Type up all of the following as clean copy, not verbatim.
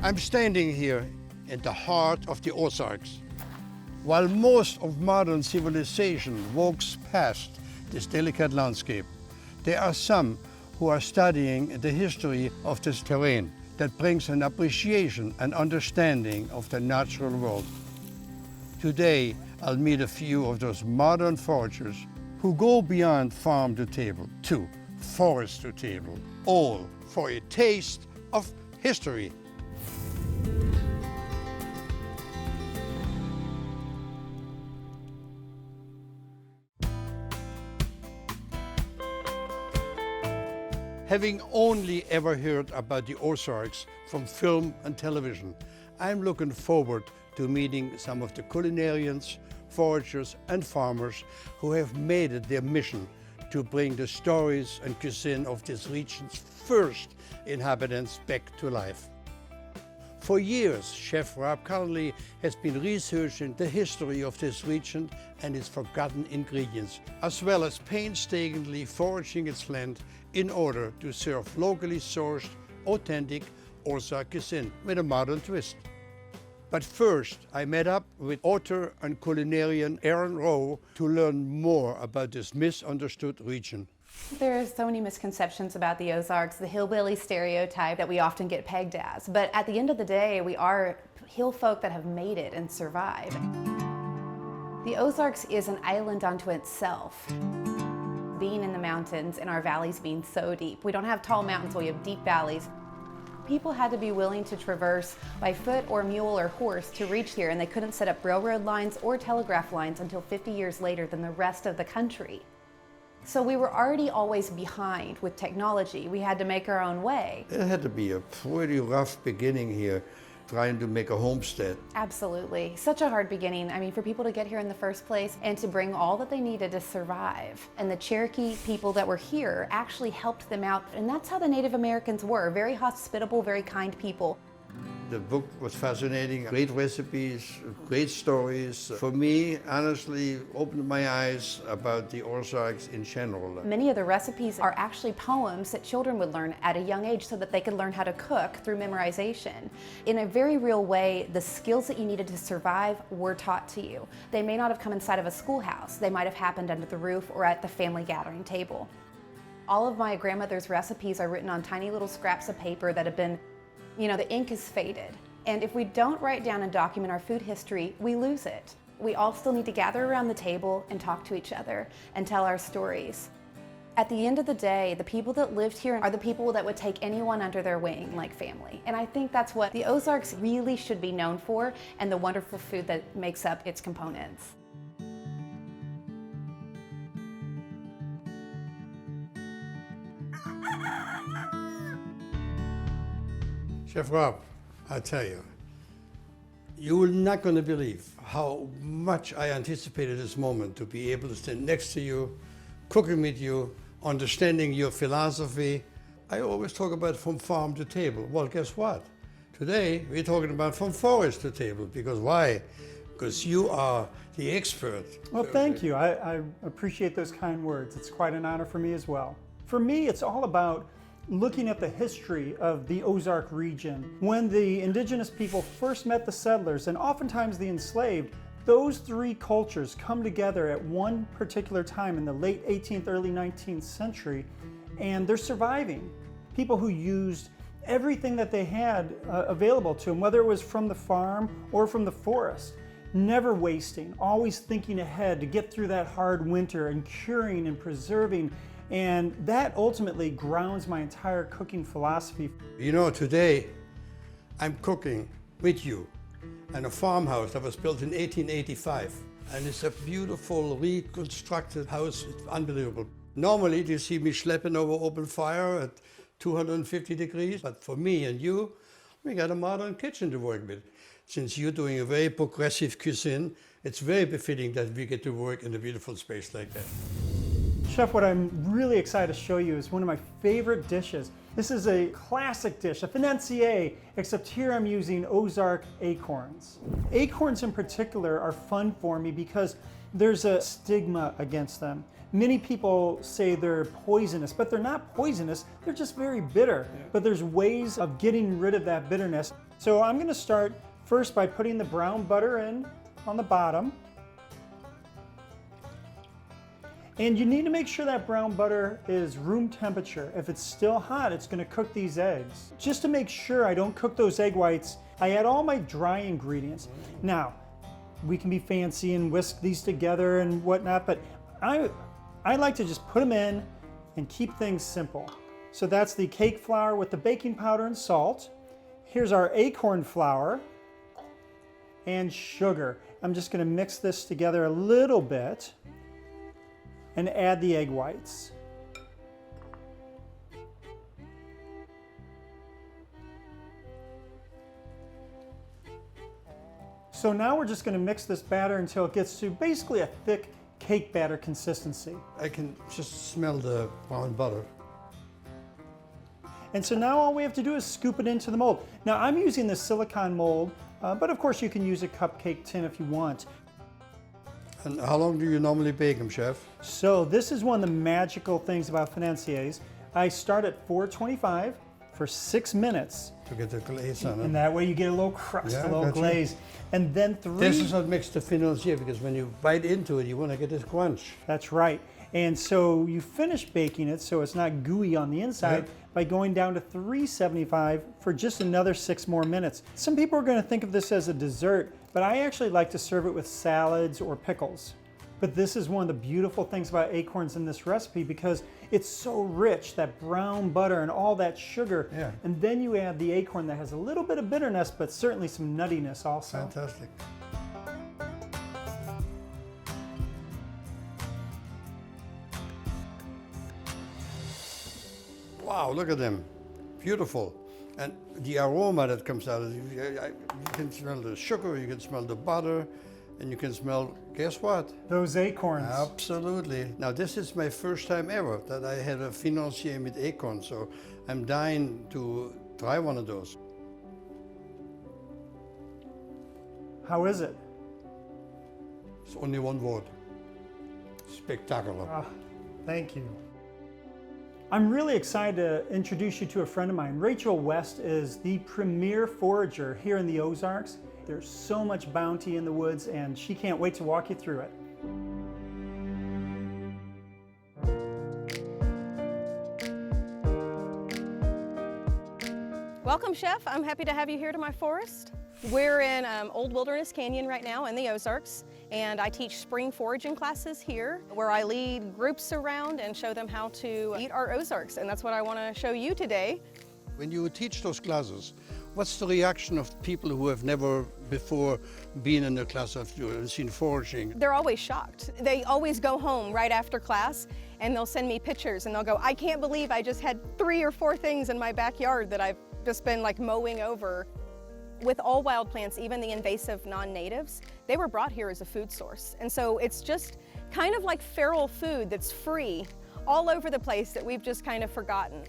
I'm standing here in the heart of the Ozarks. While most of modern civilization walks past this delicate landscape, there are some who are studying the history of this terrain that brings an appreciation and understanding of the natural world. Today, I'll meet a few of those modern foragers who go beyond farm to table to forest to table, all for a taste of history. Having only ever heard about the Ozarks from film and television, I'm looking forward to meeting some of the culinarians, foragers and farmers who have made it their mission to bring the stories and cuisine of this region's first inhabitants back to life. For years, Chef Rob Connolly has been researching the history of this region and its forgotten ingredients, as well as painstakingly foraging its land in order to serve locally sourced, authentic Ozark cuisine with a modern twist. But first, I met up with author and culinarian Aaron Rowe to learn more about this misunderstood region. There are so many misconceptions about the Ozarks, the hillbilly stereotype that we often get pegged as. But at the end of the day, we are hill folk that have made it and survived. The Ozarks is an island unto itself. Being in the mountains and our valleys being so deep. We don't have tall mountains, we have deep valleys. People had to be willing to traverse by foot or mule or horse to reach here, and they couldn't set up railroad lines or telegraph lines until 50 years later than the rest of the country. So we were already always behind with technology. We had to make our own way. It had to be a pretty rough beginning here, trying to make a homestead. Absolutely. Such a hard beginning. I mean, for people to get here in the first place and to bring all that they needed to survive. And the Cherokee people that were here actually helped them out. And that's how the Native Americans were. Very hospitable, very kind people. The book was fascinating, great recipes, great stories. For me, honestly, opened my eyes about the Ozarks in general. Many of the recipes are actually poems that children would learn at a young age so that they could learn how to cook through memorization. In a very real way, the skills that you needed to survive were taught to you. They may not have come inside of a schoolhouse. They might have happened under the roof or at the family gathering table. All of my grandmother's recipes are written on tiny little scraps of paper that have been, you know, the ink is faded. And if we don't write down and document our food history, we lose it. We all still need to gather around the table and talk to each other and tell our stories. At the end of the day, the people that lived here are the people that would take anyone under their wing like family. And I think that's what the Ozarks really should be known for, and the wonderful food that makes up its components. Chef Rob, I tell you, you will not going to believe how much I anticipated this moment to be able to stand next to you, cooking with you, understanding your philosophy. I always talk about from farm to table. Well, guess what? Today, we're talking about from forest to table. Because why? Because you are the expert. Well, thank you. I appreciate those kind words. It's quite an honor for me as well. For me, it's all about looking at the history of the Ozark region. When the indigenous people first met the settlers, and oftentimes the enslaved, those three cultures come together at one particular time in the late 18th, early 19th century, and they're surviving. People who used everything that they had available to them, whether it was from the farm or from the forest, never wasting, always thinking ahead to get through that hard winter and curing and preserving. And that ultimately grounds my entire cooking philosophy. You know, today I'm cooking with you in a farmhouse that was built in 1885. And it's a beautiful reconstructed house. It's unbelievable. Normally you see me schlepping over open fire at 250 degrees. But for me and you, we got a modern kitchen to work with. Since you're doing a very progressive cuisine, it's very befitting that we get to work in a beautiful space like that. Chef, what I'm really excited to show you is one of my favorite dishes. This is a classic dish, a financier, except here I'm using Ozark acorns. Acorns in particular are fun for me because there's a stigma against them. Many people say they're poisonous, but they're not poisonous, they're just very bitter. Yeah. But there's ways of getting rid of that bitterness. So I'm gonna start first by putting the brown butter in on the bottom. And you need to make sure that brown butter is room temperature. If it's still hot, it's gonna cook these eggs. Just to make sure I don't cook those egg whites, I add all my dry ingredients. Now, we can be fancy and whisk these together and whatnot, but I like to just put them in and keep things simple. So that's the cake flour with the baking powder and salt. Here's our acorn flour and sugar. I'm just gonna mix this together a little bit and add the egg whites. So now we're just going to mix this batter until it gets to basically a thick cake batter consistency. I can just smell the brown butter. And so now all we have to do is scoop it into the mold. Now I'm using the silicone mold, but of course you can use a cupcake tin if you want. And how long do you normally bake them, Chef? So this is one of the magical things about financiers. I start at 425 for 6 minutes. To get the glaze on it. And that way you get a little crust, Yeah, a little gotcha. glaze. And then This is what makes the financier, because when you bite into it, you want to get this crunch. That's right. And so you finish baking it so it's not gooey on the inside Yep. by going down to 375 for just another 6 more minutes. Some people are going to think of this as a dessert, but I actually like to serve it with salads or pickles. But this is one of the beautiful things about acorns in this recipe because it's so rich, that brown butter and all that sugar. Yeah. And then you add the acorn that has a little bit of bitterness, but certainly some nuttiness also. Fantastic. Wow, look at them. Beautiful. And the aroma that comes out, you can smell the sugar, you can smell the butter, and you can smell, guess what? Those acorns. Absolutely. Now this is my first time ever that I had a financier with acorns, so I'm dying to try one of those. How is it? It's only one word. Spectacular. Ah, thank you. I'm really excited to introduce you to a friend of mine. Rachel West is the premier forager here in the Ozarks. There's so much bounty in the woods, and she can't wait to walk you through it. Welcome, Chef. I'm happy to have you here to my forest. We're in Old Wilderness Canyon right now in the Ozarks, and I teach spring foraging classes here where I lead groups around and show them how to eat our Ozarks, and that's what I want to show you today. When you teach those classes, what's the reaction of people who have never before been in a class of seen foraging? They're always shocked. They always go home right after class and they'll send me pictures and they'll go, I can't believe I just had 3 or 4 things in my backyard that I've just been like mowing over. With all wild plants, even the invasive non-natives, they were brought here as a food source. And so it's just kind of like feral food that's free all over the place that we've just kind of forgotten.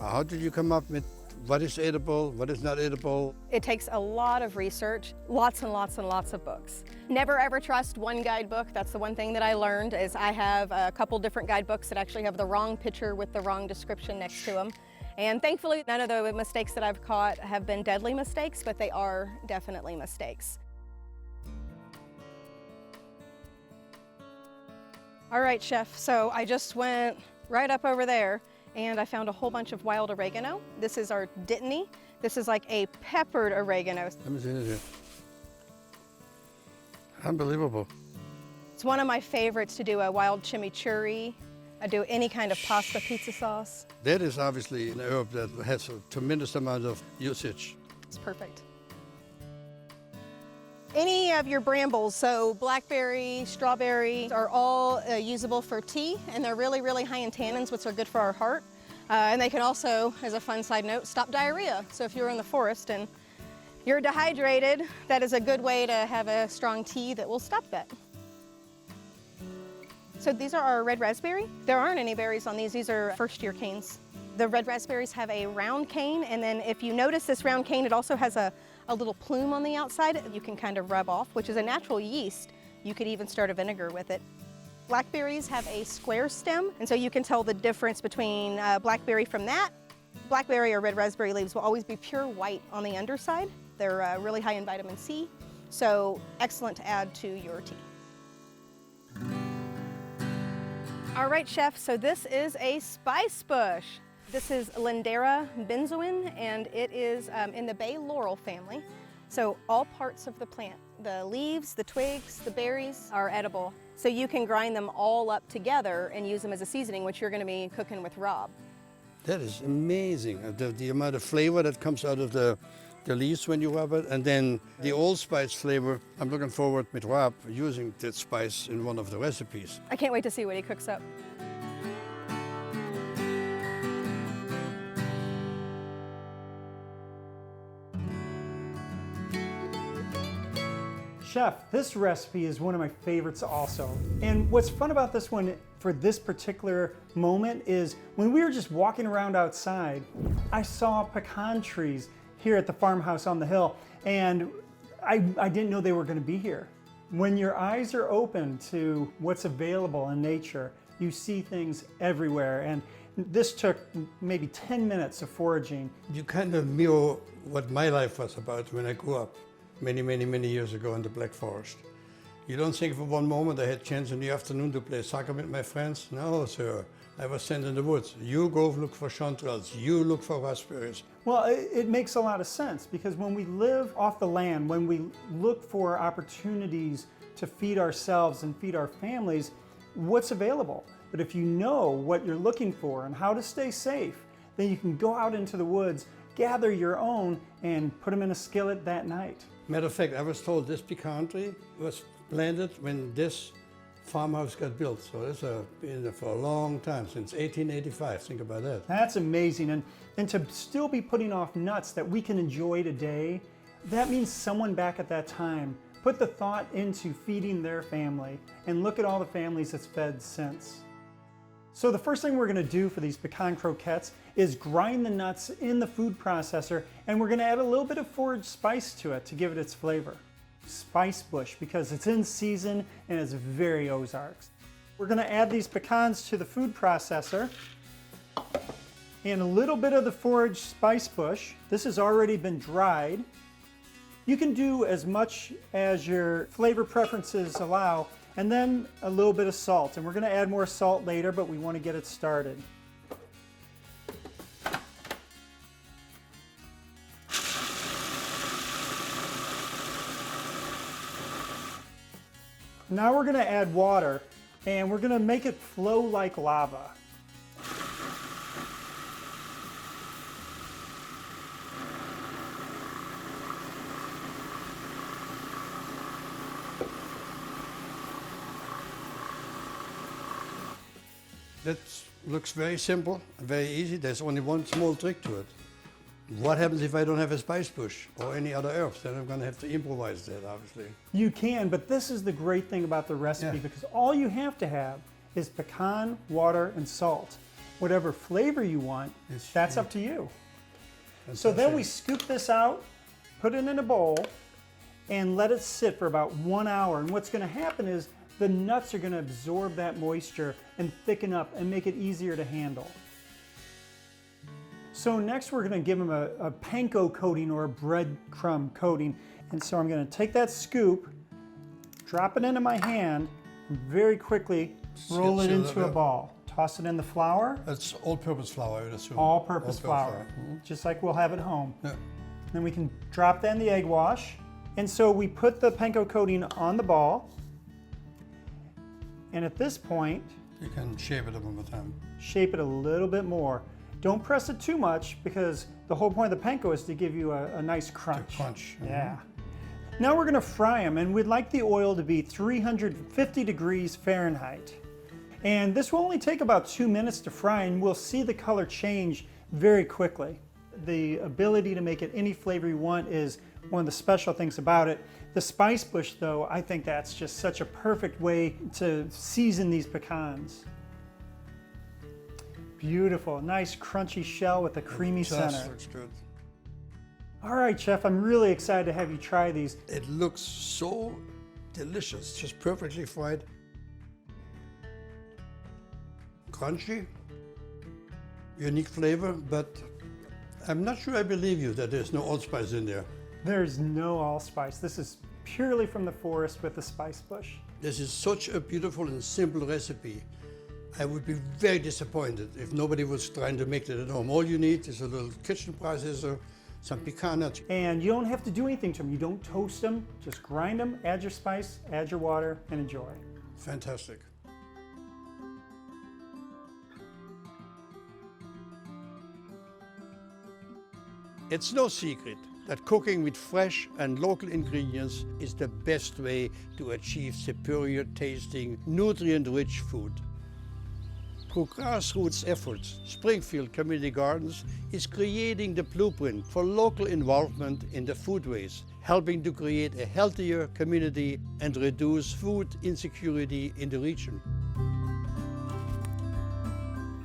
How did you come up with what is edible, what is not edible? It takes a lot of research, lots and lots and lots of books. Never ever trust one guidebook. That's the one thing that I learned is I have a couple different guidebooks that actually have the wrong picture with the wrong description next to them. And thankfully, none of the mistakes that I've caught have been deadly mistakes, but they are definitely mistakes. All right, Chef, so I just went right up over there and I found a whole bunch of wild oregano. This is our dittany. This is like a peppered oregano. Let me see this. Unbelievable. It's one of my favorites to do a wild chimichurri. I do any kind of pasta pizza sauce. That is obviously an herb that has a tremendous amount of usage. It's perfect. Any of your brambles, so blackberry, strawberry, are all usable for tea, and they're really, really high in tannins, which are good for our heart. And they can also, as a fun side note, stop diarrhea. So if you're in the forest and you're dehydrated, that is a good way to have a strong tea that will stop that. So these are our red raspberry. There aren't any berries on these. These are first-year canes. The red raspberries have a round cane, and then if you notice this round cane, it also has a little plume on the outside you can kind of rub off, which is a natural yeast. You could even start a vinegar with it. Blackberries have a square stem, and so you can tell the difference between blackberry from that. Blackberry or red raspberry leaves will always be pure white on the underside. They're really high in vitamin C, so excellent to add to your tea. All right, chef, so this is a spice bush. This is Lindera benzoin, and it is in the bay laurel family. So all parts of the plant, the leaves, the twigs, the berries are edible. So you can grind them all up together and use them as a seasoning, which you're going to be cooking with Rob. That is amazing, the amount of flavor that comes out of the leaves when you rub it, and then the allspice flavor. I'm looking forward with Rob using that spice in one of the recipes. I can't wait to see what he cooks up. Chef, this recipe is one of my favorites also. And what's fun about this one for this particular moment is when we were just walking around outside, I saw pecan trees here at the farmhouse on the hill, and I didn't know they were going to be here. When your eyes are open to what's available in nature, you see things everywhere. And this took maybe 10 minutes of foraging. You kind of mirror what my life was about when I grew up. Many years ago in the Black Forest. You don't think for one moment I had a chance in the afternoon to play soccer with my friends? No, sir. I was sent in the woods. You go look for chanterelles. You look for raspberries. Well, it makes a lot of sense because when we live off the land, when we look for opportunities to feed ourselves and feed our families, what's available? But if you know what you're looking for and how to stay safe, then you can go out into the woods, gather your own, and put them in a skillet that night. Matter of fact, I was told this pecan tree was planted when this farmhouse got built. So it's been there for a long time, since 1885. Think about that. That's amazing. And to still be putting off nuts that we can enjoy today, that means someone back at that time put the thought into feeding their family. And look at all the families it's fed since. So the first thing we're going to do for these pecan croquettes is grind the nuts in the food processor, and we're going to add a little bit of forage spice to it to give it its flavor. Spice bush, because it's in season and it's very Ozarks. We're going to add these pecans to the food processor and a little bit of the forage spice bush. This has already been dried. You can do as much as your flavor preferences allow, and then a little bit of salt. And we're going to add more salt later, but we want to get it started. Now we're going to add water, and we're going to make it flow like lava. That looks very simple, very easy. There's only one small trick to it. What happens if I don't have a spice bush or any other herbs? Then I'm going to have to improvise that, obviously. You can, but this is the great thing about the recipe, because all you have to have is pecan, water, and salt. Whatever flavor you want, that's up to you. So then we scoop this out, put it in a bowl, and let it sit for about 1 hour. And what's going to happen is the nuts are going to absorb that moisture and thicken up and make it easier to handle. So next we're going to give them a panko coating or a breadcrumb coating. And so I'm going to take that scoop, drop it into my hand, and very quickly roll it into a ball. Toss it in the flour. That's all-purpose flour, I would assume. All-purpose flour, just like we'll have at home. Yeah. Then we can drop that in the egg wash. And so we put the panko coating on the ball. And at this point, you can shape it one more time. Shape it a little bit more. Don't press it too much, because the whole point of the panko is to give you a nice crunch. Crunch. Yeah. Now we're going to fry them, and we'd like the oil to be 350 degrees Fahrenheit. And this will only take about 2 minutes to fry, and we'll see the color change very quickly. The ability to make it any flavor you want is one of the special things about it. The spice bush, though, I think that's just such a perfect way to season these pecans. Beautiful, nice crunchy shell with a creamy center. Looks good. All right, Chef, I'm really excited to have you try these. It looks so delicious, just perfectly fried. crunchy, unique flavor, but I'm not sure I believe you that there's no allspice in there. There's no allspice. This is purely from the forest with the spice bush. This is such a beautiful and simple recipe. I would be very disappointed if nobody was trying to make it at home. All you need is a little kitchen processor, some pecan nuts. And you don't have to do anything to them. You don't toast them, just grind them, add your spice, add your water, and enjoy. Fantastic. It's no secret that cooking with fresh and local ingredients is the best way to achieve superior tasting, nutrient-rich food. Through grassroots efforts, Springfield Community Gardens is creating the blueprint for local involvement in the foodways, helping to create a healthier community and reduce food insecurity in the region.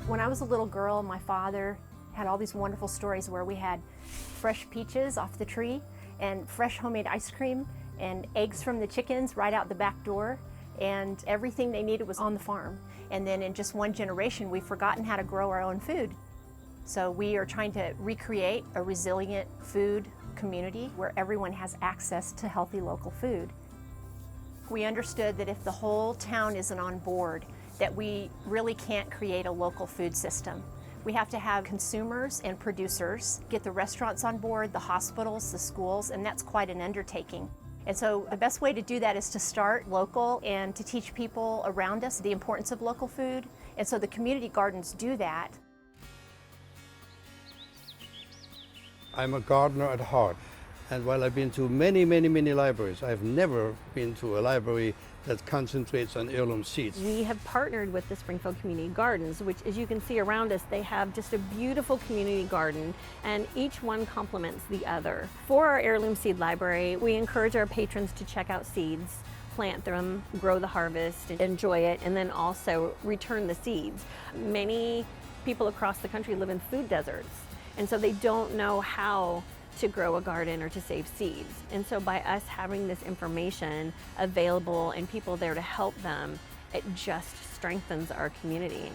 When I was a little girl, my father had all these wonderful stories where we had fresh peaches off the tree and fresh homemade ice cream and eggs from the chickens right out the back door, and everything they needed was on the farm. And then in just one generation, we've forgotten how to grow our own food. So we are trying to recreate a resilient food community where everyone has access to healthy local food. We understood that if the whole town isn't on board, that we really can't create a local food system. We have to have consumers and producers, get the restaurants on board, the hospitals, the schools, and that's quite an undertaking. And so the best way to do that is to start local and to teach people around us the importance of local food. And so the community gardens do that. I'm a gardener at heart, and while I've been to many libraries, I've never been to a library that concentrates on heirloom seeds. We have partnered with the Springfield Community Gardens, which, as you can see around us, they have just a beautiful community garden, and each one complements the other. For our heirloom seed library, we encourage our patrons to check out seeds, plant them, grow the harvest, enjoy it, and then also return the seeds. Many people across the country live in food deserts, and so they don't know how to grow a garden or to save seeds. And so by us having this information available and people there to help them, it just strengthens our community.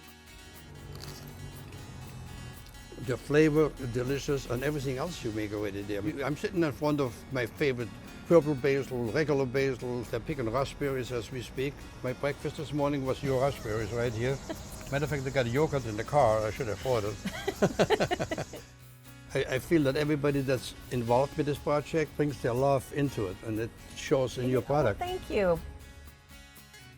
The flavor, delicious, and everything else you make already there. I'm sitting in front of my favorite purple basil, regular basil, they're picking raspberries as we speak. My breakfast this morning was your raspberries right here. Matter of fact, I got yogurt in the car, I should have bought it. I feel that everybody that's involved with this project brings their love into it, and it shows in your product. Thank you.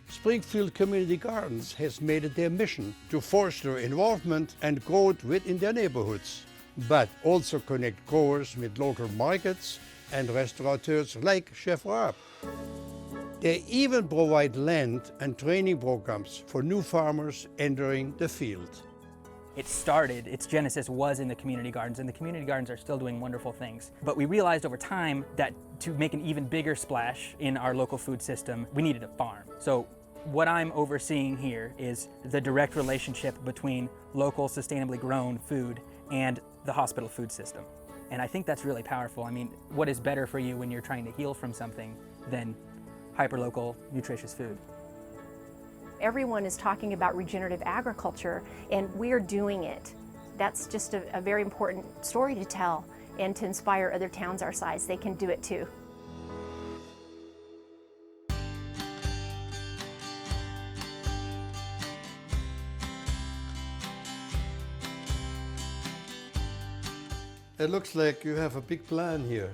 Springfield Community Gardens has made it their mission to foster involvement and growth within their neighborhoods, but also connect growers with local markets and restaurateurs like Chef Raab. They even provide land and training programs for new farmers entering the field. It started, its genesis was in the community gardens, and the community gardens are still doing wonderful things. But we realized over time that to make an even bigger splash in our local food system, we needed a farm. So what I'm overseeing here is the direct relationship between local, sustainably grown food and the hospital food system. And I think that's really powerful. I mean, what is better for you when you're trying to heal from something than hyperlocal, nutritious food? Everyone is talking about regenerative agriculture, and we're doing it. That's just a very important story to tell and to inspire other towns our size. They can do it too. It looks like you have a big plan here.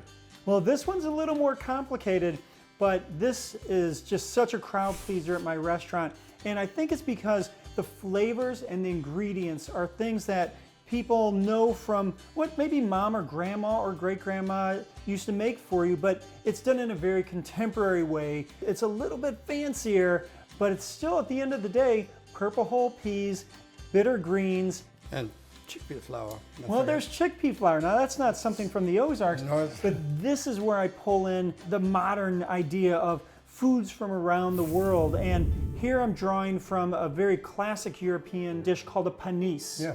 Well, this one's a little more complicated, but this is just such a crowd pleaser at my restaurant. And I think it's because the flavors and the ingredients are things that people know from what maybe mom or grandma or great-grandma used to make for you, but it's done in a very contemporary way. It's a little bit fancier, but it's still, at the end of the day, purple whole peas, bitter greens, and chickpea flour. Well, there's chickpea flour. Now, that's not something from the Ozarks, but this is where I pull in the modern idea of foods from around the world. And here I'm drawing from a very classic European dish called a panisse. Yeah.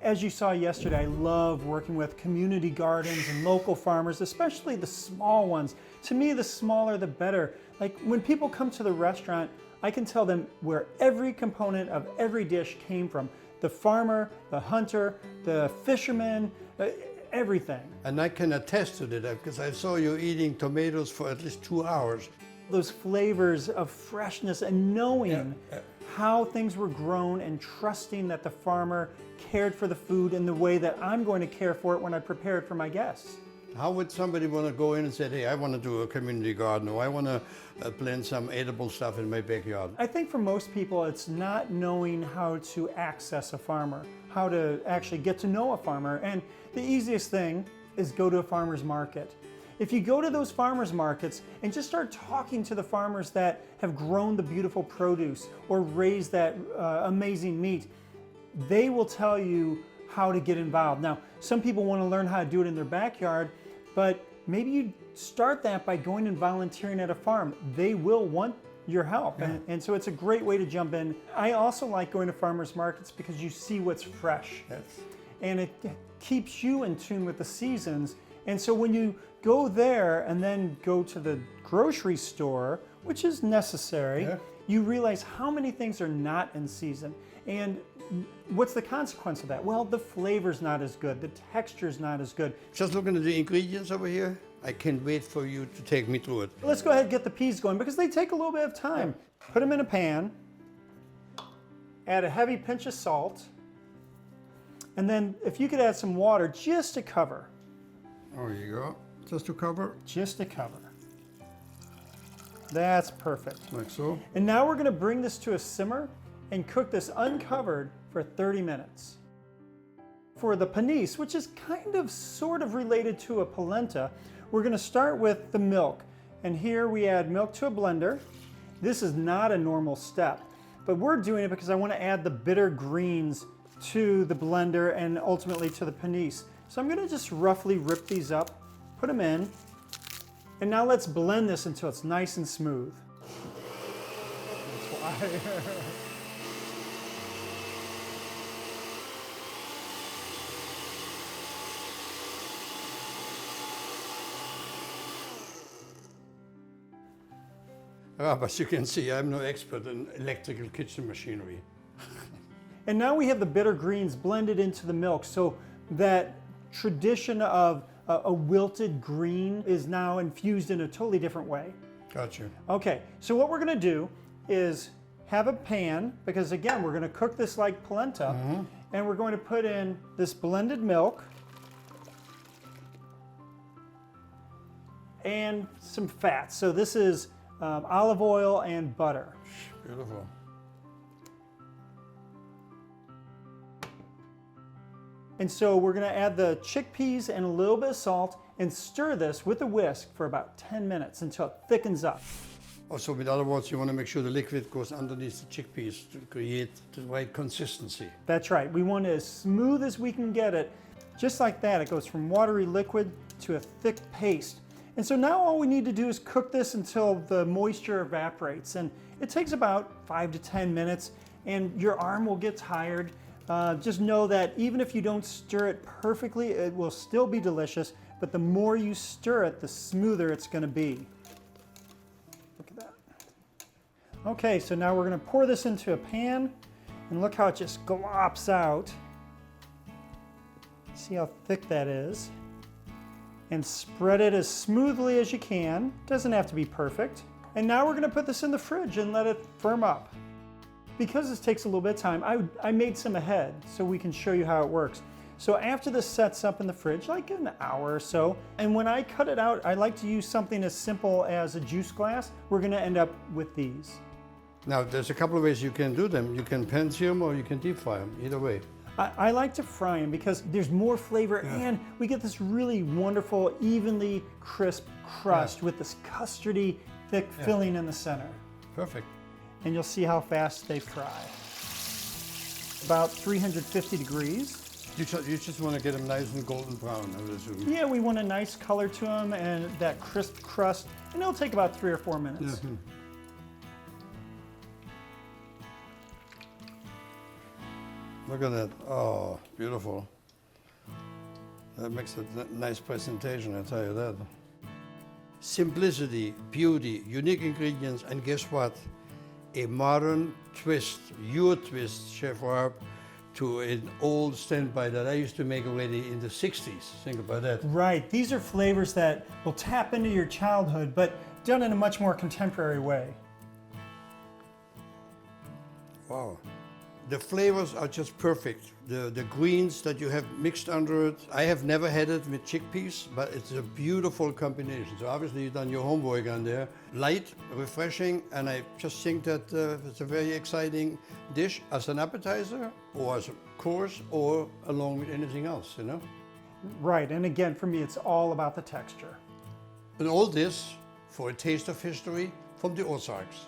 As you saw yesterday, I love working with community gardens and local farmers, especially the small ones. To me, the smaller the better. Like when people come to the restaurant, I can tell them where every component of every dish came from. The farmer, the hunter, the fisherman, everything. And I can attest to that because I saw you eating tomatoes for at least 2 hours. Those flavors of freshness and knowing how things were grown and trusting that the farmer cared for the food in the way that I'm going to care for it when I prepare it for my guests. How would somebody want to go in and say, hey, I want to do a community garden, or I want to plant some edible stuff in my backyard? I think for most people, it's not knowing how to access a farmer, how to actually get to know a farmer. And the easiest thing is go to a farmer's market. If you go to those farmers markets and just start talking to the farmers that have grown the beautiful produce or raised that amazing meat, they will tell you how to get involved. Now, some people want to learn how to do it in their backyard, but maybe you start that by going and volunteering at a farm. They will want your help, and so it's a great way to jump in. I also like going to farmers markets because you see what's fresh, and it keeps you in tune with the seasons. And so when you go there and then go to the grocery store, which is necessary, you realize how many things are not in season. And what's the consequence of that? Well, the flavor's not as good, the texture's not as good. Just looking at the ingredients over here, I can't wait for you to take me through it. Let's go ahead and get the peas going because they take a little bit of time. Put them in a pan, add a heavy pinch of salt, and then if you could add some water just to cover. There you go. Just to cover? Just to cover. That's perfect. Like so. And now we're going to bring this to a simmer and cook this uncovered for 30 minutes. For the panisse, which is kind of sort of related to a polenta, we're going to start with the milk. And here we add milk to a blender. This is not a normal step, but we're doing it because I want to add the bitter greens to the blender and ultimately to the panisse. So I'm going to just roughly rip these up, put them in, and now let's blend this until it's nice and smooth. That's why. But you can see I'm no expert in electrical kitchen machinery. And now we have the bitter greens blended into the milk, so that tradition of a wilted green is now infused in a totally different way. Gotcha. Okay, so what we're going to do is have a pan, because again, we're going to cook this like polenta, and we're going to put in this blended milk and some fat. So this is olive oil and butter. Beautiful. And so we're going to add the chickpeas and a little bit of salt and stir this with a whisk for about 10 minutes until it thickens up. Also, in other words, you want to make sure the liquid goes underneath the chickpeas to create the right consistency. That's right. We want it as smooth as we can get it. Just like that, it goes from watery liquid to a thick paste. And so now all we need to do is cook this until the moisture evaporates. And it takes about 5 to 10 minutes, and your arm will get tired. Just know that even if you don't stir it perfectly, it will still be delicious, but the more you stir it, the smoother it's going to be. Look at that. Okay, so now we're going to pour this into a pan, and look how it just glops out. See how thick that is. And spread it as smoothly as you can. Doesn't have to be perfect. And now we're going to put this in the fridge and let it firm up. Because this takes a little bit of time, I made some ahead so we can show you how it works. So after this sets up in the fridge, like an hour or so, and when I cut it out, I like to use something as simple as a juice glass. We're going to end up with these. Now, there's a couple of ways you can do them. You can pan sear them or you can deep fry them, either way. I like to fry them because there's more flavor and we get this really wonderful, evenly crisp crust with this custardy, thick filling in the center. Perfect. And you'll see how fast they fry. About 350 degrees. You just want to get them nice and golden brown, I would assume. Yeah, we want a nice color to them and that crisp crust, and it'll take about 3 or 4 minutes. Look at that. Oh, beautiful. That makes a nice presentation, I tell you that. Simplicity, beauty, unique ingredients, and guess what? a modern twist, your twist, Chef Rob, to an old standby that I used to make already in the 60s. Think about that. Right, these are flavors that will tap into your childhood, but done in a much more contemporary way. Wow. The flavors are just perfect. The greens that you have mixed under it, I have never had it with chickpeas, but it's a beautiful combination. So obviously you've done your homework on there. Light, refreshing, and I just think that it's a very exciting dish as an appetizer, or as a course, or along with anything else, you know? Right, and again, for me, it's all about the texture. And all this for a taste of history from the Ozarks.